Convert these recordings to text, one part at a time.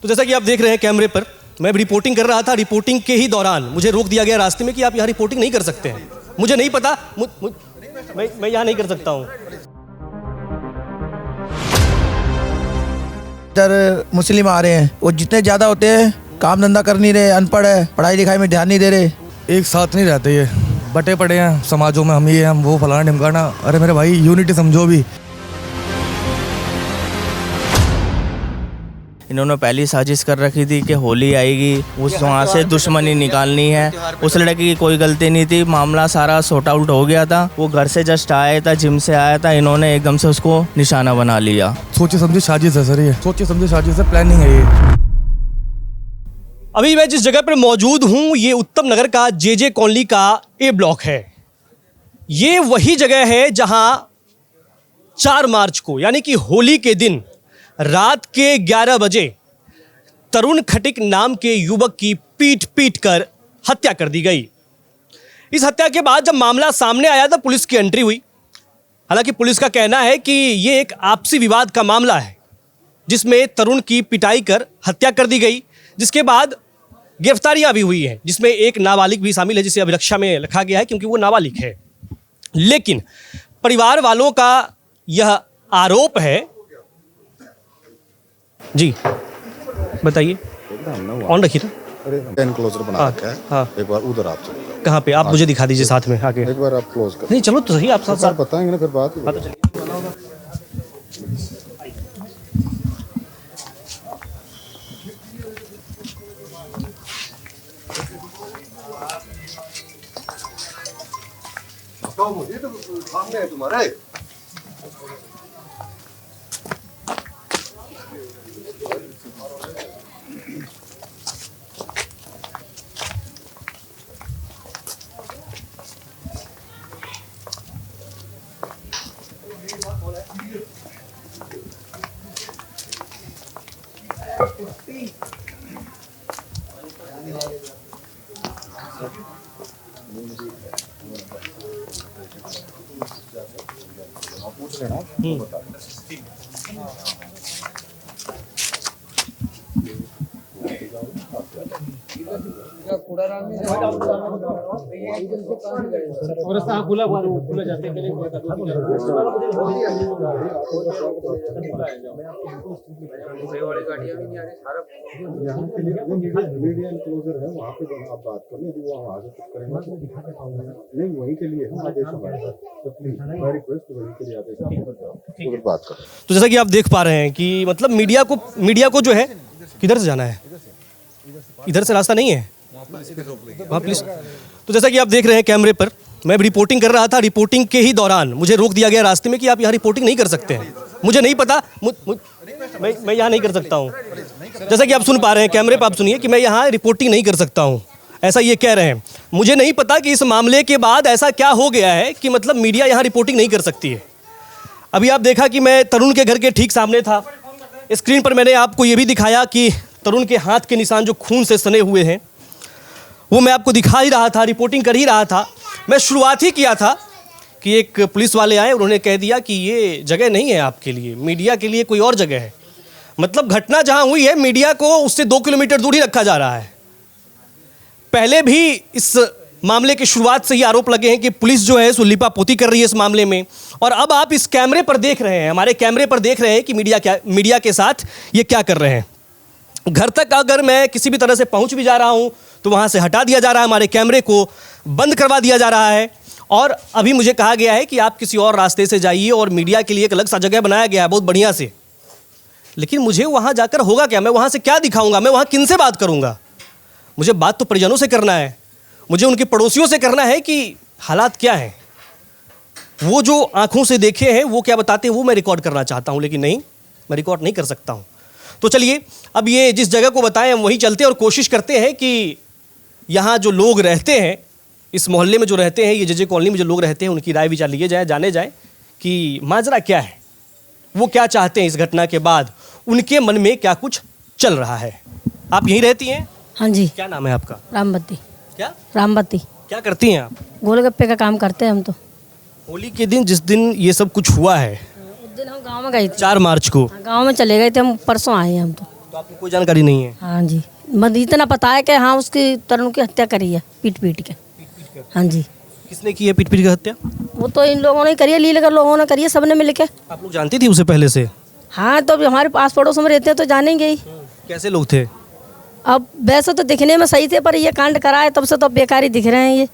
तो जैसा कि आप देख रहे हैं कैमरे पर, मैं रिपोर्टिंग कर रहा था। रिपोर्टिंग के ही दौरान मुझे रोक दिया गया रास्ते में कि आप यहाँ रिपोर्टिंग नहीं कर सकते हैं। मुझे नहीं पता, मैं यहाँ नहीं कर सकता हूँ। इधर मुस्लिम आ रहे हैं, वो जितने ज़्यादा होते हैं काम धंधा कर नहीं रहे, अनपढ़ है, पढ़ाई लिखाई में ध्यान नहीं दे रहे। एक साथ नहीं रहते, ये बटे पड़े हैं समाजों में, हम ये हम वो फलाना ढिमकाना। अरे मेरे भाई यूनिटी समझो भी। इन्होंने पहली साजिश कर रखी थी कि होली आएगी, उस वहाँ से दुश्मनी निकालनी है। उस लड़के की कोई गलती नहीं थी, मामला सारा सॉर्ट आउट हो गया था। वो घर से जस्ट आया था, जिम से आया था, इन्होंने एकदम से उसको निशाना बना लिया। सोचे समझे साजिश है सर, ये सोचे समझे साजिश है, प्लानिंग है ये। अभी मैं जिस जगह पर मौजूद हूँ ये उत्तम नगर का जे कॉलोनी का ए ब्लॉक है। ये वही जगह है जहाँ 4 मार्च को यानी कि होली के दिन रात के 11 बजे तरुण खटिक नाम के युवक की पीट कर हत्या कर दी गई। इस हत्या के बाद जब मामला सामने आया तो पुलिस की एंट्री हुई। हालांकि पुलिस का कहना है कि ये एक आपसी विवाद का मामला है जिसमें तरुण की पिटाई कर हत्या कर दी गई, जिसके बाद गिरफ्तारियां भी हुई हैं, जिसमें एक नाबालिग भी शामिल है जिसे अभिरक्षा में रखा गया है क्योंकि वो नाबालिग है। लेकिन परिवार वालों का यह आरोप है। जी बताइए, ऑन रखिए ना। एनक्लोजर बना रखा है। हाँ। एक बार उधर आप चले, कहाँ पे? आप मुझे दिखा दीजिए साथ में आगे। एक बार आप क्लोज कर। नहीं चलो तो सही, आप साथ साथ बताएंगे ना फिर बात। मुझे तो सामने है तुम्हारे। मीडिया एनक्लोजर है, वहाँ पे आप बात कर लें। वो वहाँ से कुछ करेंगे नहीं, वहीं के लिए हम आदेश हमारे साथ, तो प्लीज मैं रिक्वेस्ट वहीं के लिए आदेश उधर बात कर। तो जैसा कि आप देख पा रहे हैं कि मतलब मीडिया को जो है, किधर से जाना है? इधर से रास्ता नहीं है वहाँ, प्लीज। तो जैसा कि आप देख रहे हैं कैमरे पर, मैं रिपोर्टिंग कर रहा था। रिपोर्टिंग के ही दौरान मुझे रोक दिया गया रास्ते में कि आप यहाँ रिपोर्टिंग नहीं कर सकते हैं। मुझे नहीं पता, मैं यहाँ नहीं कर सकता हूँ। जैसा कि आप सुन पा रहे हैं कैमरे पर, आप सुनिए कि मैं यहाँ रिपोर्टिंग नहीं कर सकता हूँ, ऐसा ये कह रहे हैं। मुझे नहीं पता कि इस मामले के बाद ऐसा क्या हो गया है कि मतलब मीडिया यहाँ रिपोर्टिंग नहीं कर सकती है। अभी आप देखा कि मैं तरुण के घर के ठीक सामने था। स्क्रीन पर मैंने आपको ये भी दिखाया कि तरुण के हाथ के निशान जो खून से सने हुए हैं वो मैं आपको दिखा ही रहा था, रिपोर्टिंग कर ही रहा था। मैं शुरुआत ही किया था कि एक पुलिस वाले आए, उन्होंने कह दिया कि ये जगह नहीं है आपके लिए, मीडिया के लिए कोई और जगह है। मतलब घटना जहाँ हुई है मीडिया को उससे 2 किलोमीटर दूर ही रखा जा रहा है। पहले भी इस मामले की शुरुआत से ही आरोप लगे हैं कि पुलिस जो है सो लिपापोती कर रही है इस मामले में। और अब आप इस कैमरे पर देख रहे हैं, हमारे कैमरे पर देख रहे हैं कि मीडिया के साथ ये क्या कर रहे हैं। घर तक अगर मैं किसी भी तरह से पहुंच भी जा रहा हूं तो वहां से हटा दिया जा रहा है, हमारे कैमरे को बंद करवा दिया जा रहा है। और अभी मुझे कहा गया है कि आप किसी और रास्ते से जाइए और मीडिया के लिए एक अलग सा जगह बनाया गया है बहुत बढ़िया से। लेकिन मुझे वहां जाकर होगा क्या? मैं वहां से क्या दिखाऊंगा? मैं वहां किन से बात करूंगा? मुझे बात तो परिजनों से करना है, मुझे उनके पड़ोसियों से करना है कि हालात क्या हैं, वो जो आंखों से देखे हैं वो क्या बताते हैं, वो मैं रिकॉर्ड करना चाहता हूं। लेकिन नहीं, मैं रिकॉर्ड नहीं कर सकता हूं। तो चलिए अब ये जिस जगह को बताएं हम वहीं चलते हैं और कोशिश करते हैं कि यहाँ जो लोग रहते हैं, इस मोहल्ले में जो रहते हैं, ये जे कॉलोनी में जो लोग रहते हैं, उनकी राय विचार लिए जाए, जाने जाए कि माजरा क्या है, वो क्या चाहते हैं इस घटना के बाद, उनके मन में क्या कुछ चल रहा है। आप यहीं रहती हैं? हाँ जी। क्या नाम है आपका? रामबत्ती। क्या? रामबत्ती। क्या करती हैं आप? गोलगप्पे का काम करते हैं हम तो। होली के दिन जिस दिन ये सब कुछ हुआ है, उस दिन हम गांव में गए थे, 4 मार्च को। गांव में चले गए थे हम, परसों आए हैं हम तो। तो आपको कोई जानकारी नहीं है? हाँ जी, मतलब इतना पता है कि हाँ उसकी तरुण की हत्या करी है पीट पीट के। हाँ जी, किसने की है पीट पीट की हत्या? वो तो इन लोगों ने करी है, लीलगर लोगों ने करी है, सबने मिल के। आप लोग जानती थी उसे पहले से? हाँ, तो अब हमारे पास पड़ोस में रहते हैं तो जानेंगे ही। कैसे लोग थे? अब वैसे तो दिखने में सही थे, पर ये कांड करा है तब से तो बेकार ही दिख रहे हैं ये।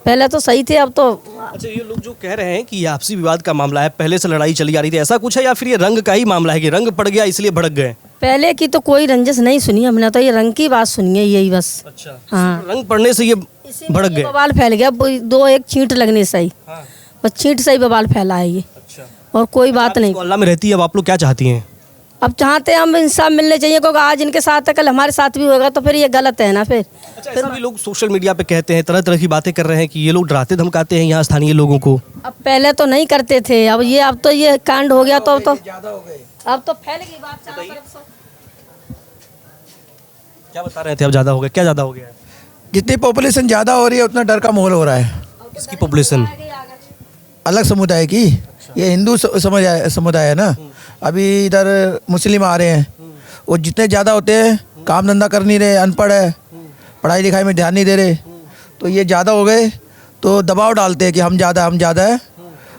पहले तो सही थे, अब तो अच्छा, ये लोग जो कह रहे हैं कि ये आपसी विवाद का मामला है, पहले से लड़ाई चली आ रही थी, ऐसा कुछ है या फिर ये रंग का ही मामला है कि रंग पड़ गया इसलिए भड़क गए? पहले की तो कोई रंजिश नहीं सुनी हमने, तो ये रंग की बात सुनी है यही बस। अच्छा, हाँ, रंग पड़ने से ये भड़क गए? बवाल फैल गया, दो एक छींट लगने से ही, बस छींट से ही बवाल फैला है ये। अच्छा, और कोई बात नहीं। मोहल्ला में रहती है, अब आप लोग क्या चाहती हैं? अब चाहते हैं हम इंसाफ मिलने चाहिए, क्योंकि आज इनके साथ है कल हमारे साथ भी होगा, तो फिर ये गलत है ना फिर। अच्छा, ऐसा भी लोग सोशल मीडिया पे कहते हैं, तरह तरह की बातें कर रहे हैं कि ये लोग डराते धमकाते हैं यहाँ स्थानीय लोगों को। अब पहले तो नहीं करते थे, अब तो ये कांड हो गया, तो अब तो फैल गई बात चारों तरफ से। क्या बता रहे थे? अब ज़्यादा हो गया? क्या ज़्यादा हो गया है? जितनी पॉपुलेशन ज़्यादा हो रही है उतना डर का माहौल हो रहा है। किसकी पॉपुलेशन? अलग समुदाय की, ये हिंदू समुदाय है ना। अभी इधर मुस्लिम आ रहे हैं, वो जितने ज़्यादा होते हैं काम धंधा कर नहीं रहे, अनपढ़ है, पढ़ाई लिखाई में ध्यान नहीं दे रहे, तो ये ज़्यादा हो गए तो दबाव डालते हैं कि हम ज़्यादा है।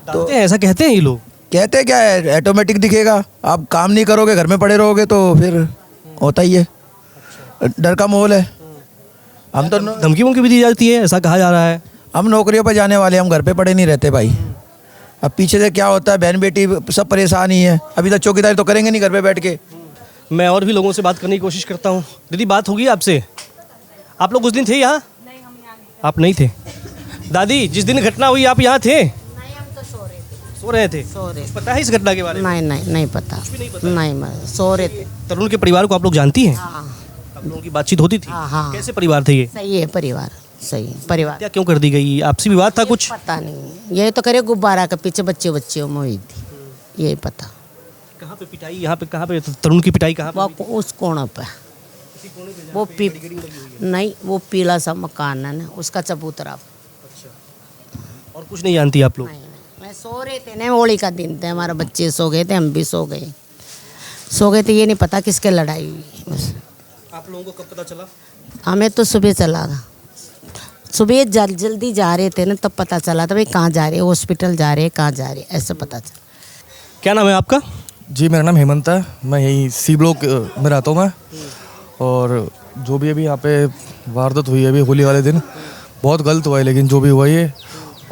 तो ऐसा कहते हैं ये लोग? कहते क्या है, ऑटोमेटिक दिखेगा। आप काम नहीं करोगे, घर में पड़े रहोगे तो फिर होता ही है, डर का माहौल है। हम तो धमकी वमकी भी दी जाती है, ऐसा कहा जा रहा है? हम नौकरियों पर जाने वाले, हम घर पे पड़े नहीं रहते भाई। अब पीछे से क्या होता है, बहन बेटी सब परेशान ही है। अभी तक चौकीदारी तो करेंगे नहीं घर पे बैठ के। मैं और भी लोगों से बात करने की कोशिश करता हूँ। दीदी, बात होगी आपसे? आप लोग उस दिन थे यहाँ? नहीं, हम यहाँ नहीं। आप नहीं थे? दादी, जिस दिन घटना हुई आप यहाँ थे? नहीं, हम तो सो रहे थे। सो रहे थे? कुछ पता है इस घटना के बारे में? नहीं पता, नहीं, सो रहे थे। तरुण के परिवार को आप लोग जानती हैं? हाँ आप लोगों की बातचीत होती थी? हाँ। कैसे परिवार थे ये? सही है परिवार, सही परिवार। क्या क्यों कर दी गई? आपसी विवाद था कुछ? पता नहीं, ये तो करे गुब्बारा के पीछे बच्चियों में हुई थी, यही पता। कहाँ पे पिटाई? यहाँ पे कहाँ पे तरुण की पिटाई कहाँ पे? वो उस कोने पे, वो नहीं, वो पीला सा मकान है ना, उसका चबूतरा। और कुछ नहीं जानती आप लोग? मैं सो रहे थे ना, होली का दिन थे, हमारे बच्चे सो गए थे, हम भी सो गए थे। ये नहीं पता किसके लड़ाई हुई बस। आप लोगों को कब पता चला? हमें तो सुबह चला था, सुबह जल्दी जा रहे थे ना, तब पता चला था भाई कहाँ जा रहे हैं, हॉस्पिटल जा रहे हैं, कहाँ जा रहे हैं, ऐसे पता चला। क्या नाम है आपका? जी, मेरा नाम हेमंत है, मैं यहीं सी ब्लॉक में रहता हूँ मैं। और जो भी अभी यहाँ पे वारदात हुई है अभी होली वाले दिन, बहुत गलत हुआ है, लेकिन जो भी हुआ ये,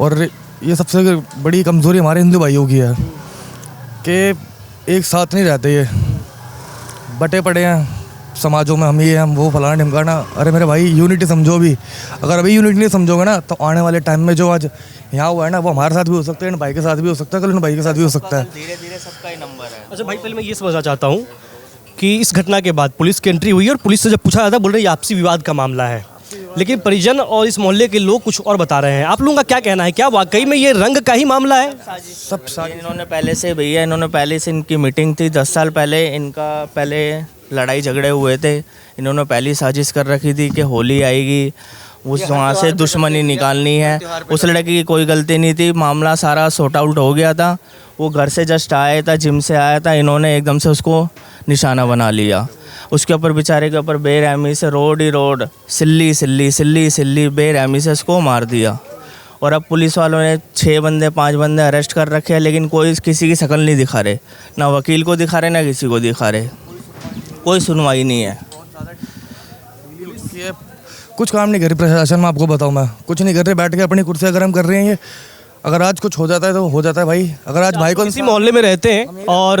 और ये सबसे बड़ी कमज़ोरी हमारे हिंदू भाइयों की है कि एक साथ नहीं रहते, ये बटे पड़े हैं समाजों में, हम ये हम वो फलाना ढिमकाना। अरे मेरे भाई, यूनिटी समझो भी। अगर अभी यूनिटी नहीं समझोगे ना, तो आने वाले टाइम में जो आज यहाँ हुआ है ना, वो हमारे साथ भी हो सकता है, इन भाई के साथ भी हो सकता है, कल इन भाई के साथ भी हो सकता है। धीरे धीरे सबका ही नंबर है। अच्छा भाई, पहले मैं ये समझना चाहता हूँ कि इस घटना के बाद पुलिस की एंट्री हुई और पुलिस से जब पूछा जाता, बोल रहे ये आपसी विवाद का मामला है, लेकिन परिजन और इस मोहल्ले के लोग कुछ और बता रहे हैं। आप लोगों का क्या कहना है? क्या वाकई में ये रंग का ही मामला है? इन्होंने पहले से, भैया इन्होंने पहले से, इनकी मीटिंग थी 10 साल पहले, इनका पहले लड़ाई झगड़े हुए थे, इन्होंने पहली साजिश कर रखी थी कि होली आएगी, उस वहाँ से दुश्मनी निकालनी है। उस लड़के की कोई गलती नहीं थी, मामला सारा सॉर्ट आउट हो गया था। वो घर से जस्ट आया था, जिम से आया था, इन्होंने एकदम से उसको निशाना बना लिया। उसके ऊपर बेचारे के ऊपर बेरहमी से रोड सिल्ली बेरहमी से उसको मार दिया। और अब पुलिस वालों ने 6 बंदे 5 बंदे अरेस्ट कर रखे हैं, लेकिन कोई किसी की शक्ल नहीं दिखा रहे, ना वकील को दिखा रहे, ना किसी को दिखा रहे, कोई सुनवाई नहीं है। कुछ काम नहीं कर रही प्रशासन में, आपको बताऊँ मैं, कुछ नहीं कर रहे, बैठ के अपनी कुर्सियाँ गर्म कर रहे हैं ये। अगर आज कुछ हो जाता है तो हो जाता है भाई। अगर आज भाई को इसी मोहल्ले में रहते हैं और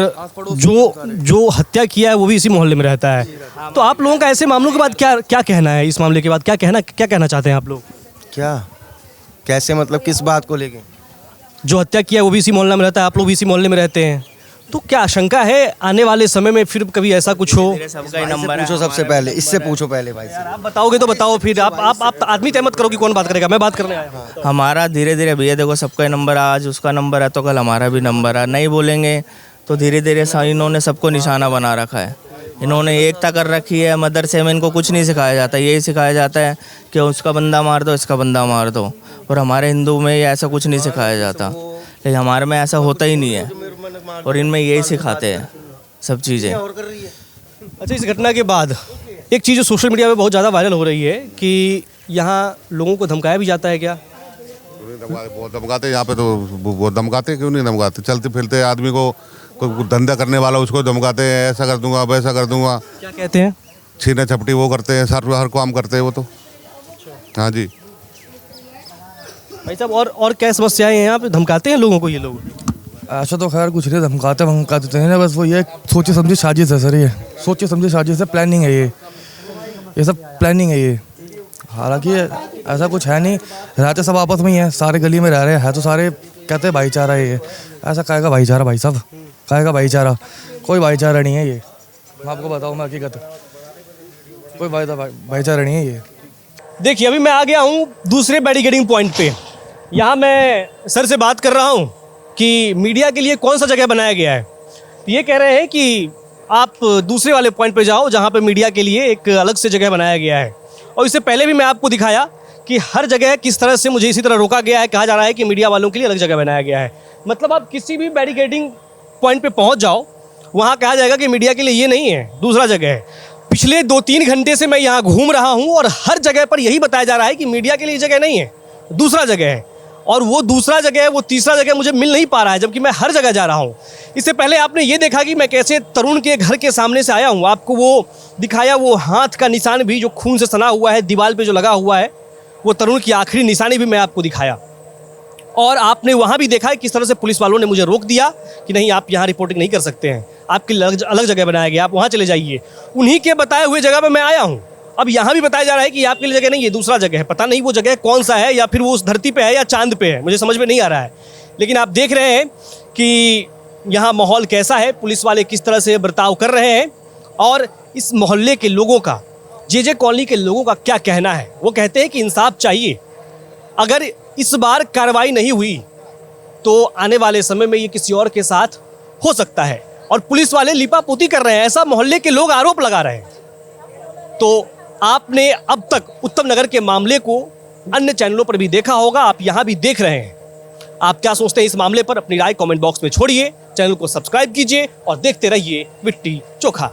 जो हत्या किया है वो भी इसी मोहल्ले में रहता है, तो आप लोगों का ऐसे मामलों के बाद क्या कहना है? इस मामले के बाद क्या कहना चाहते हैं आप लोग? क्या, कैसे, मतलब किस बात को लेके? जो हत्या किया है वो भी इसी मोहल्ले में रहता है, आप लोग भी इसी मोहल्ले में रहते हैं, तो क्या आशंका है आने वाले समय में फिर कभी ऐसा कुछ हो? सबका ही नंबर है। पूछो सबसे पहले, इससे पूछो पहले भाई से। आप बताओगे तो बताओ, फिर आप आदमी तय मत करो कि कौन बात करेगा, मैं बात करने आया हूँ। हमारा धीरे धीरे, भैया देखो, सबका ही नंबर है, आज उसका नंबर है तो कल हमारा भी नंबर है। नहीं बोलेंगे तो धीरे धीरे इन्होंने सबको निशाना बना रखा है, इन्होंने एकता कर रखी है। मदरसे में इनको कुछ नहीं सिखाया जाता, यही सिखाया जाता है कि उसका बंदा मार दो, इसका बंदा मार दो। और हमारे हिंदू में ऐसा कुछ नहीं सिखाया जाता, लेकिन हमारे में ऐसा होता ही नहीं है, और इनमें यही सिखाते हैं सब चीज़ें। अच्छा, इस घटना के बाद एक चीज़ जो सोशल मीडिया पे बहुत ज़्यादा वायरल हो रही है कि यहाँ लोगों को धमकाया भी जाता है क्या? बहुत धमकाते यहाँ पे, तो बहुत धमकाते, क्यों नहीं धमकाते? चलते फिरते आदमी को, कोई धंधा करने वाला उसको धमकाते हैं, ऐसा कर दूंगा वैसा कर दूंगा। क्या कहते हैं? छीना छपटी वो करते हैं, हर काम करते हैं वो तो। हाँ जी। भाई साहब, और क्या समस्याएं हैं यहाँ पे? धमकाते हैं लोगों को ये लोग? ऐसा तो खैर कुछ नहीं, धमकाते देते हैं ना, बस वो ये सोची समझी साजिश है सर, ये सोची समझी साजिश है, प्लानिंग है ये सब प्लानिंग है ये। हालांकि ऐसा कुछ है नहीं, रहते सब आपस में ही है, सारे गली में रह रहे हैं तो सारे कहते हैं भाईचारा है ये। ऐसा काहेगा भाईचारा भाई साहब, काहेगा भाईचारा? कोई भाईचारा नहीं है ये, मैं आपको बताऊँ, मैं हकीकत, कोई भाईचारा नहीं है ये। देखिए, अभी मैं आ गया हूँ दूसरे बैरिकेडिंग पॉइंट पे। यहाँ मैं सर से बात कर रहा हूँ कि मीडिया के लिए कौन सा जगह बनाया गया है। ये कह रहे हैं कि आप दूसरे वाले पॉइंट पे जाओ जहाँ पे मीडिया के लिए एक अलग से जगह बनाया गया है। और इससे पहले भी मैं आपको दिखाया कि हर जगह किस तरह से मुझे इसी तरह रोका गया है, कहा जा रहा है कि मीडिया वालों के लिए अलग जगह बनाया गया है। मतलब आप किसी भी बैरिकेडिंग पॉइंट पे पहुँच जाओ, वहाँ कहा जाएगा कि मीडिया के लिए ये नहीं है, दूसरा जगह है। पिछले 2-3 घंटे से मैं यहाँ घूम रहा हूँ और हर जगह पर यही बताया जा रहा है कि मीडिया के लिए जगह नहीं है, दूसरा जगह है। और वो दूसरा जगह है, वो तीसरा जगह मुझे मिल नहीं पा रहा है, जबकि मैं हर जगह जा रहा हूँ। इससे पहले आपने ये देखा कि मैं कैसे तरुण के घर के सामने से आया हूँ, आपको वो दिखाया, वो हाथ का निशान भी जो खून से सना हुआ है, दीवार पे जो लगा हुआ है, वो तरुण की आखिरी निशानी भी मैं आपको दिखाया। और आपने वहाँ भी देखा है किस तरह से पुलिस वालों ने मुझे रोक दिया कि नहीं, आप यहाँ रिपोर्टिंग नहीं कर सकते हैं, आपके लिए अलग जगह बनाया गया, आप वहाँ चले जाइए। उन्हीं के बताए हुए जगह पर मैं आया हूँ। अब यहाँ भी बताया जा रहा है कि आपके लिए जगह नहीं है, दूसरा जगह है। पता नहीं वो जगह कौन सा है, या फिर वो उस धरती पे है या चांद पे है, मुझे समझ में नहीं आ रहा है। लेकिन आप देख रहे हैं कि यहाँ माहौल कैसा है, पुलिस वाले किस तरह से बर्ताव कर रहे हैं, और इस मोहल्ले के लोगों का, जे कॉलोनी के लोगों का क्या कहना है। वो कहते हैं कि इंसाफ चाहिए। अगर इस बार कार्रवाई नहीं हुई तो आने वाले समय में ये किसी और के साथ हो सकता है। और पुलिस वाले लिपापोती कर रहे हैं, ऐसा मोहल्ले के लोग आरोप लगा रहे हैं। तो आपने अब तक उत्तम नगर के मामले को अन्य चैनलों पर भी देखा होगा, आप यहाँ भी देख रहे हैं। आप क्या सोचते हैं इस मामले पर? अपनी राय कमेंट बॉक्स में छोड़िए, चैनल को सब्सक्राइब कीजिए और देखते रहिए विट्टी चोखा।